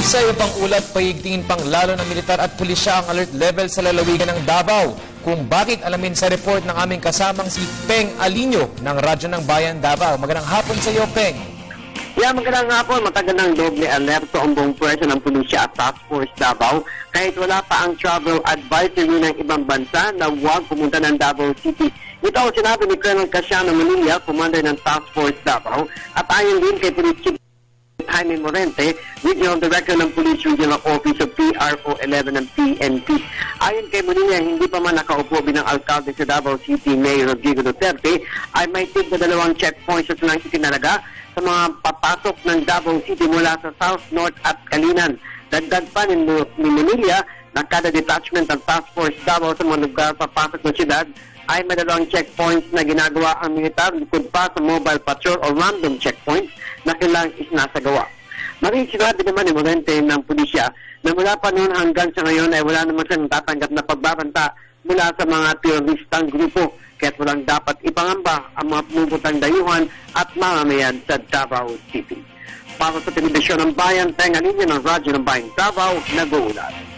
Sa iyo pang ulat, paigtingin pang lalo ng militar at pulisya ang alert level sa lalawigan ng Davao. Kung bakit, alamin sa report ng aming kasamang si Peng Alinio ng Radyo ng Bayan Davao. Magandang hapon sa iyo, Peng. Magandang hapon. Matagal ng doble alerto ang buong pwersa ng pulisya at Task Force Davao kahit wala pa ang travel advisory ng ibang bansa na huwag pumunta ng Davao City. Ito ang sinabi ni Colonel Casiano Manilla, commander ng Task Force Davao, at ayon din kay Police Chief Jaime Morente, Regional Director ng Police Regional Office of PRO 11 ng PNP. Ayon kay Manilla, hindi pa man nakaupo bilang alkalde sa Davao City Mayor Rodrigo Duterte, ay may tig na 2 checkpoints at silang itinalaga sa mga papasok ng Davao City mula sa South, North at Kalinan. Dagdag pa ni Manilla na kada detachment ng Task Force Davao sa mga lugar papasok ng siyudad ay may 2 checkpoints na ginagawa ang militar bukod pa sa mobile patrol o random checkpoints na kailang isinasagawa. Sinabi naman ni Morente ng pulisya na mula pa noon hanggang sa ngayon ay wala naman siyang tatanggap na pagbabanta mula sa mga teroristang grupo, kaya't walang dapat ipangamba ang mga pumuputang dayuhan at mamamayan sa Davao City. Para sa Telebisyon ng Bayan, Peng Alinio ng Radyo ng Bayan Davao, nag-uulat.